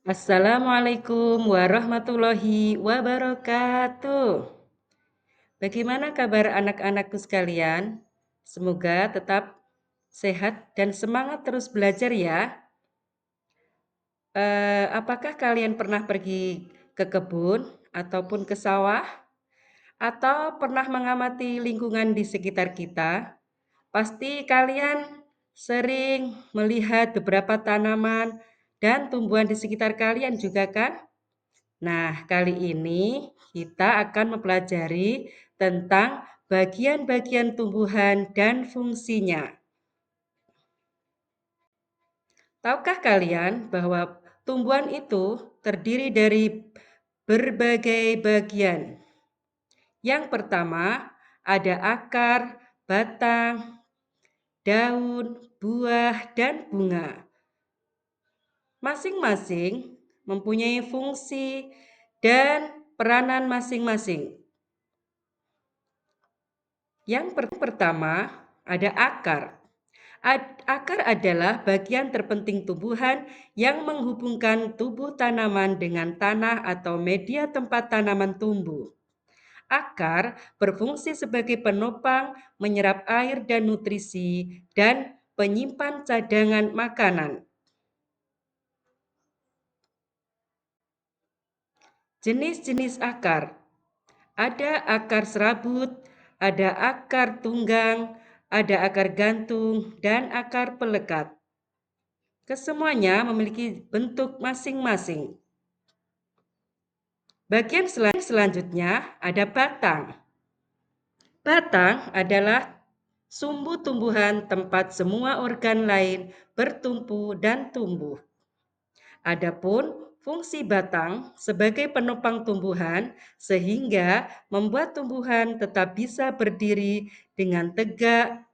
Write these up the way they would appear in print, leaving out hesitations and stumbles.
Assalamualaikum warahmatullahi wabarakatuh. Bagaimana kabar anak-anakku sekalian? Semoga tetap sehat dan semangat terus belajar ya. Apakah kalian pernah pergi ke kebun ataupun ke sawah atau pernah mengamati lingkungan di sekitar kita? Pasti kalian sering melihat beberapa tanaman dan tumbuhan di sekitar kalian juga kan? Nah, kali ini kita akan mempelajari tentang bagian-bagian tumbuhan dan fungsinya. Tahukah kalian bahwa tumbuhan itu terdiri dari berbagai bagian? Yang pertama, ada akar, batang, daun, buah, dan bunga. Masing-masing mempunyai fungsi dan peranan masing-masing. Yang pertama, ada akar. Akar adalah bagian terpenting tumbuhan yang menghubungkan tubuh tanaman dengan tanah atau media tempat tanaman tumbuh. Akar berfungsi sebagai penopang, menyerap air dan nutrisi, dan penyimpan cadangan makanan. Jenis-jenis akar. Ada akar serabut, ada akar tunggang, ada akar gantung, dan akar pelekat. Kesemuanya memiliki bentuk masing-masing. Bagian selanjutnya ada batang. Batang adalah sumbu tumbuhan tempat semua organ lain bertumpu dan tumbuh. Adapun fungsi batang sebagai penopang tumbuhan sehingga membuat tumbuhan tetap bisa berdiri dengan tegak,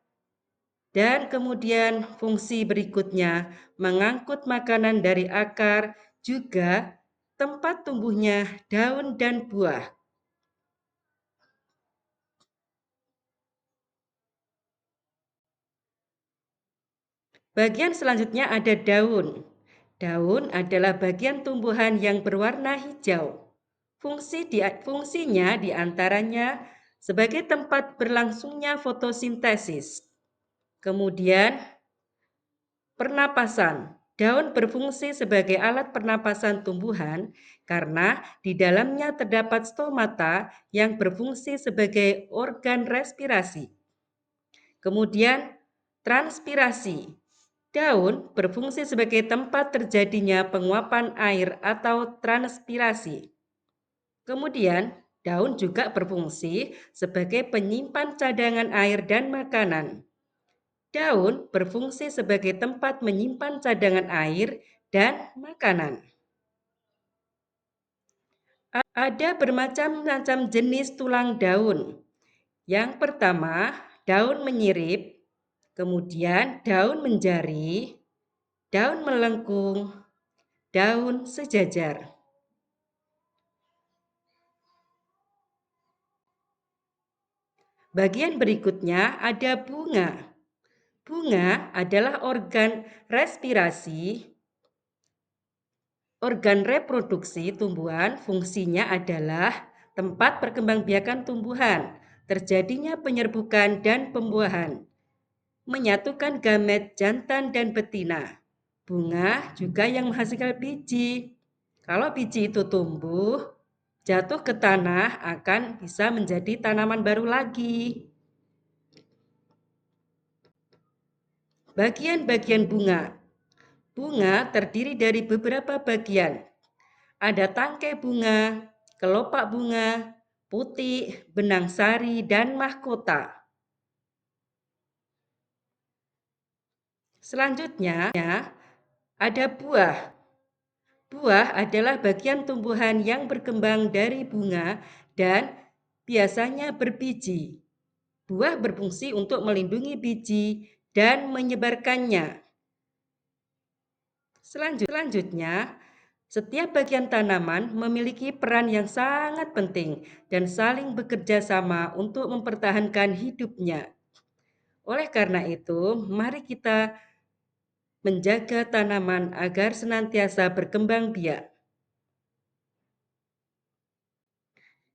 dan kemudian fungsi berikutnya mengangkut makanan dari akar, juga tempat tumbuhnya daun dan buah. Bagian selanjutnya ada daun. Daun adalah bagian tumbuhan yang berwarna hijau. Fungsinya diantaranya sebagai tempat berlangsungnya fotosintesis. Kemudian pernapasan. Daun berfungsi sebagai alat pernapasan tumbuhan karena di dalamnya terdapat stomata yang berfungsi sebagai organ respirasi. Kemudian transpirasi. Daun berfungsi sebagai tempat terjadinya penguapan air atau transpirasi. Kemudian daun juga berfungsi sebagai penyimpan cadangan air dan makanan. Daun berfungsi sebagai tempat menyimpan cadangan air dan makanan. Ada bermacam-macam jenis tulang daun. Yang pertama, daun menyirip, kemudian daun menjari, daun melengkung, daun sejajar. Bagian berikutnya ada bunga. Bunga adalah organ respirasi, organ reproduksi tumbuhan. Fungsinya adalah tempat perkembangbiakan tumbuhan, terjadinya penyerbukan dan pembuahan, menyatukan gamet jantan dan betina. Bunga juga yang menghasilkan biji. Kalau biji itu tumbuh, jatuh ke tanah akan bisa menjadi tanaman baru lagi. Bagian-bagian bunga. Bunga terdiri dari beberapa bagian. Ada tangkai bunga, kelopak bunga, putik, benang sari, dan mahkota. Selanjutnya ada buah. Buah adalah bagian tumbuhan yang berkembang dari bunga dan biasanya berbiji. Buah berfungsi untuk melindungi biji dan menyebarkannya. Selanjutnya, setiap bagian tanaman memiliki peran yang sangat penting dan saling bekerja sama untuk mempertahankan hidupnya. Oleh karena itu, mari kita menjaga tanaman agar senantiasa berkembang biak.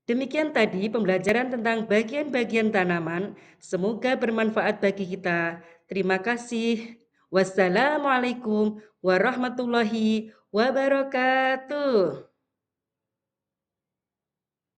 Demikian tadi pembelajaran tentang bagian-bagian tanaman. Semoga bermanfaat bagi kita. Terima kasih. Wassalamualaikum warahmatullahi wabarakatuh.